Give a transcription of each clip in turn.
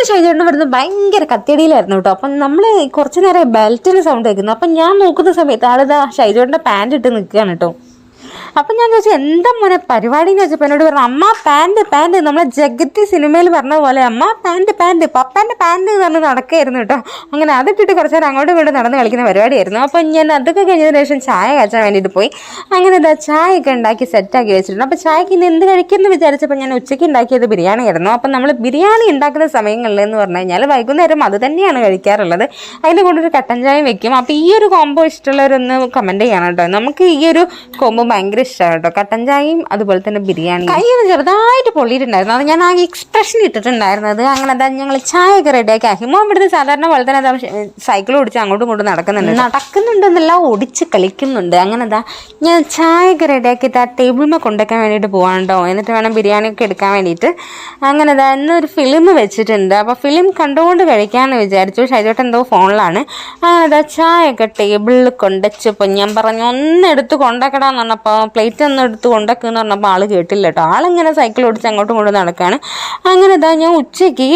ഷൈജേട്ടൻ വരുന്നത് ഭയങ്കര കത്തിയടിയിലായിരുന്നു കേട്ടോ. അപ്പം നമ്മൾ കുറച്ച് നേരം ബെൽറ്റിന് സൗണ്ട് കേൾക്കുന്നു. അപ്പം ഞാൻ നോക്കുന്ന സമയത്ത് ആളിതാ ഷൈജേട്ടൻ്റെ പാൻറ് ഇട്ട് നിൽക്കുകയാണ് കേട്ടോ. അപ്പം ഞാൻ ചോദിച്ചു എന്താ മോനെ പരിപാടി എന്ന് വെച്ചപ്പോൾ എന്നോട് പറഞ്ഞു അമ്മ പാൻറ് നമ്മളെ ജഗത്തി സിനിമയിൽ പറഞ്ഞ പോലെ അമ്മ പാൻറ് പപ്പാൻ്റെ പാൻറ് എന്ന് പറഞ്ഞ് നടക്കുകയായിരുന്നു കേട്ടോ. അങ്ങനെ അതിട്ടിട്ട് കുറച്ച് നേരം അങ്ങോട്ടും ഇങ്ങോട്ടും നടന്ന് കളിക്കുന്ന പരിപാടിയായിരുന്നു. അപ്പം ഞാൻ അതൊക്കെ കഴിഞ്ഞതിന് ശേഷം ചായ കാച്ചാൻ വേണ്ടിയിട്ട് പോയി. അങ്ങനെ ഇതാ ചായയൊക്കെ ഉണ്ടാക്കി സെറ്റാക്കി വെച്ചിട്ടുണ്ട്. അപ്പോൾ ചായക്ക് ഇന്ന് എന്ത് കഴിക്കുമെന്ന് വിചാരിച്ചപ്പോൾ ഞാൻ ഉച്ചയ്ക്ക് ഉണ്ടാക്കിയത് ബിരിയാണി ആയിരുന്നു. അപ്പം നമ്മൾ ബിരിയാണി ഉണ്ടാക്കുന്ന സമയങ്ങളിൽ എന്ന് പറഞ്ഞു കഴിഞ്ഞാൽ വൈകുന്നേരം അത് തന്നെയാണ് കഴിക്കാറുള്ളത്. അതിൻ്റെ കൂടെ ഒരു കട്ടൻ ചായയും വെക്കും. അപ്പോൾ ഈ ഒരു കോംബോ ഇഷ്ടമുള്ളവരൊന്ന് കമൻറ്റ് ചെയ്യണം കേട്ടോ. നമുക്ക് ഈ ഒരു കോംബോ ഭയങ്കര ഇഷ്ടമാണ് കേട്ടോ. കട്ടൻ ചായയും അതുപോലെ തന്നെ ബിരിയാണി. കൈ ചെറുതായിട്ട് പൊള്ളിയിട്ടുണ്ടായിരുന്നു. അത് ഞാൻ ആ എക്സ്പ്രഷൻ ഇട്ടിട്ടുണ്ടായിരുന്നത്. അങ്ങനെ അതാ ഞങ്ങൾ ചായയൊക്കെ റെഡിയാക്കി അഹിമോ ഇവിടുന്ന് സാധാരണ പോലെ തന്നെ അതാ സൈക്കിൾ ഓടിച്ച് അങ്ങോട്ടും ഇങ്ങോട്ടും നടക്കുന്നുണ്ടെന്നല്ല ഓടിച്ച് കളിക്കുന്നുണ്ട്. അങ്ങനെ അതാ ഞാൻ ചായയൊക്കെ റെഡിയാക്കിയിട്ട് ആ ടേബിളിൽ കൊണ്ടുവയ്ക്കാൻ വേണ്ടിയിട്ട് പോകാൻ കേട്ടോ. എന്നിട്ട് വേണം ബിരിയാണിയൊക്കെ എടുക്കാൻ വേണ്ടിയിട്ട്. അങ്ങനെ അതാ ഇന്നൊരു ഫിലിം വെച്ചിട്ടുണ്ട്. അപ്പോൾ ഫിലിം കണ്ടുകൊണ്ട് കഴിക്കാമെന്ന് വിചാരിച്ചു. ഷൈജോട്ട് എന്തോ ഫോണിലാണ്. അങ്ങനെ അതാ ചായയൊക്കെ ടേബിളിൽ കൊണ്ടുവച്ചപ്പോൾ ഞാൻ പറഞ്ഞു ഒന്നെടുത്ത് കൊണ്ടുവെക്കടാന്ന് പറഞ്ഞപ്പോൾ പ്ലേറ്റ് ഒന്ന് എടുത്ത് കൊണ്ടുവെക്കുമെന്ന് പറഞ്ഞപ്പോൾ ആൾ കേട്ടില്ല കേട്ടോ. ആളിങ്ങനെ സൈക്കിൾ ഓടിച്ച് അങ്ങോട്ടും ഇങ്ങോട്ടും നടക്കുകയാണ്. അങ്ങനെ ഇതാ ഞാൻ ഉച്ചയ്ക്ക്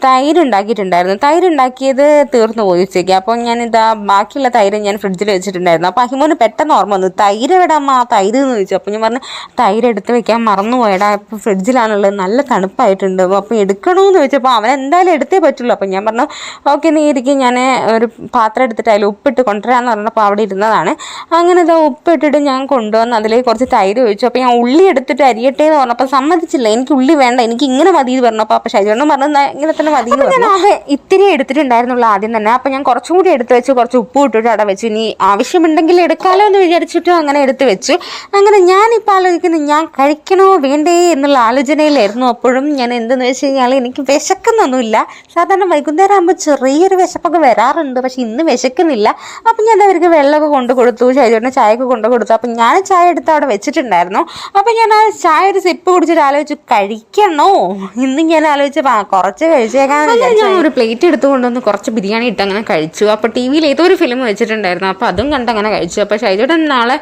തൈര് ഉണ്ടാക്കിയിട്ടുണ്ടായിരുന്നു. തൈര് ഉണ്ടാക്കിയത് തീർന്നു പോയി ഉച്ചയ്ക്ക്. അപ്പോൾ ഞാനിതാ ബാക്കിയുള്ള തൈര് ഞാൻ ഫ്രിഡ്ജിൽ വെച്ചിട്ടുണ്ടായിരുന്നു. അപ്പോൾ അഹിമോന് പെട്ടെന്ന് ഓർമ്മ വന്നു തൈര് എവിടാമ്മ തൈര് എന്ന് ചോദിച്ചു. അപ്പോൾ ഞാൻ പറഞ്ഞു തൈര് എടുത്ത് വെക്കാൻ മറന്നുപോയടാ, ഇപ്പോൾ ഫ്രിഡ്ജിലാണുള്ളത്, നല്ല തണുപ്പായിട്ടുണ്ട്, അപ്പോൾ എടുക്കണമെന്ന് ചോദിച്ചപ്പോൾ അവൻ എന്തായാലും എടുത്തേ പറ്റുള്ളൂ. അപ്പോൾ ഞാൻ പറഞ്ഞു ഓക്കെ നീ ഇരിക്കും, ഞാൻ ഒരു പാത്രം എടുത്തിട്ട് അതിൽ ഉപ്പിട്ട് കൊണ്ടുവരാമെന്ന് പറഞ്ഞപ്പോൾ അവിടെ ഇരുന്നതാണ്. അങ്ങനെ ഇതാ ഉപ്പിട്ടിട്ട് ഞാൻ കൊണ്ടുവന്ന് അതിലേക്ക് കുറച്ച് തൈര് ഒഴിച്ചു. അപ്പോൾ ഞാൻ ഉള്ളി എടുത്തിട്ട് അരിയട്ടെ എന്ന് പറഞ്ഞപ്പോൾ സമ്മതിച്ചില്ല. എനിക്ക് ഉള്ളി വേണ്ട, എനിക്ക് ഇങ്ങനെ മതി എന്ന് പറഞ്ഞപ്പോൾ അപ്പോൾ ഷൈജോണ്ണൻ പറഞ്ഞു ഇങ്ങനെ തന്നെ മതി എന്ന് പറഞ്ഞു. അത് ഇത്തിരി എടുത്തിട്ടുണ്ടായിരുന്നുള്ളൂ ആദ്യം തന്നെ. അപ്പോൾ ഞാൻ കുറച്ചും കൂടി എടുത്ത് വെച്ച് കുറച്ച് ഉപ്പ് ഇട്ടിട്ട് അവിടെ വെച്ചു. ഇനി ആവശ്യമുണ്ടെങ്കിൽ എടുക്കാമല്ലോ എന്ന് വിചാരിച്ചിട്ടും അങ്ങനെ എടുത്ത് വെച്ചു. അങ്ങനെ ഞാനിപ്പോൾ ആലോചിക്കുന്നത് ഞാൻ കഴിക്കണോ വേണ്ടേ എന്നുള്ള ആലോചനയിലായിരുന്നു. അപ്പോഴും ഞാൻ എന്തെന്ന് വെച്ച് കഴിഞ്ഞാൽ എനിക്ക് വിശക്കുന്നൊന്നുമില്ല. സാധാരണ വൈകുന്നേരം ആകുമ്പോൾ ചെറിയൊരു വിശപ്പൊക്കെ വരാറുണ്ട്, പക്ഷെ ഇന്ന് വിശക്കുന്നില്ല. അപ്പം ഞാൻ അവർക്ക് വെള്ളമൊക്കെ കൊണ്ടു കൊടുത്തു, ഷൈജോട്ടിന് ചായയൊക്കെ കൊണ്ടു കൊടുത്തു. അപ്പം ഞാൻ ചായ എടുത്ത് അവിടെ വെച്ചിട്ടുണ്ടായിരുന്നു. അപ്പം ഞാൻ ആ ചായ ഒരു സിപ്പ് കുടിച്ചിട്ട് ആലോചിച്ചു കഴിക്കണോ ഇന്ന്. ഞാൻ ആലോചിച്ചു കുറച്ച് കഴിച്ചേക്കാൻ ഞാൻ ഒരു പ്ലേറ്റ് എടുത്തുകൊണ്ടൊന്ന് കുറച്ച് ബിരിയാണി ഇട്ട് അങ്ങനെ കഴിച്ചു. അപ്പോൾ ടി വിയിൽ ഏതോ ഒരു ഫിലിം വെച്ചിട്ടുണ്ടായിരുന്നു. അപ്പോൾ അതും കണ്ട് അങ്ങനെ കഴിച്ചു. അപ്പോൾ ഷൈജോട്ടൻ നാളെ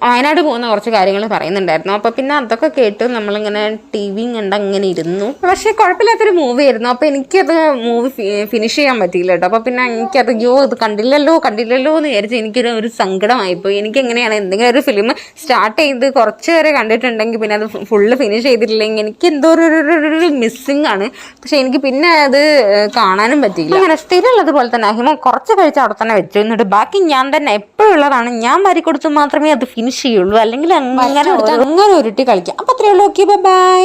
വയനാട് പോകുന്ന കുറച്ച് കാര്യങ്ങൾ പറയുന്നുണ്ടായിരുന്നു. അപ്പോൾ പിന്നെ അതൊക്കെ കേട്ട് നമ്മളിങ്ങനെ ടി വിയും കണ്ട് അങ്ങനെ ഇരുന്നു. പക്ഷേ കുഴപ്പമില്ലാത്തൊരു മൂവി ആയിരുന്നു. അപ്പോൾ എനിക്കത് മൂവി ഫിനിഷ് ചെയ്യാൻ പറ്റിയില്ല കേട്ടോ. അപ്പോൾ പിന്നെ എനിക്കത് ഇത് കണ്ടില്ലല്ലോ എന്ന് വിചാരിച്ച് എനിക്കൊരു സങ്കടമായിപ്പോയി. എനിക്കെങ്ങനെയാണ് എന്തെങ്കിലും ഒരു ഫിലിം സ്റ്റാർട്ട് ചെയ്ത് കുറച്ച് വരെ കണ്ടിട്ടുണ്ടെങ്കിൽ പിന്നെ അത് ഫുള്ള് ഫിനിഷ് ചെയ്തിട്ടില്ലെങ്കിൽ എനിക്ക് എന്തോ ഒരു മിസ്സിങ് ആണ്. പക്ഷെ എനിക്ക് പിന്നെ അത് കാണാനും പറ്റിയില്ല. അങ്ങനെ സ്ഥിരമുള്ളതുപോലെ തന്നെ അഹിമ കുറച്ച് കഴിച്ച് അവിടെ തന്നെ വെച്ചു. എന്നിട്ട് ബാക്കി ഞാൻ തന്നെ എപ്പോഴും ഉള്ളതാണ്, ഞാൻ വാരി കൊടുത്ത് മാത്രമേ അത് ഫിനിഷ് ചെയ്യുള്ളൂ. അല്ലെങ്കിൽ അങ്ങനെ ഉരുട്ടി കളിക്കാം. അപ്പോൾ അത്രയേ ഉള്ളൂ. Okay bye.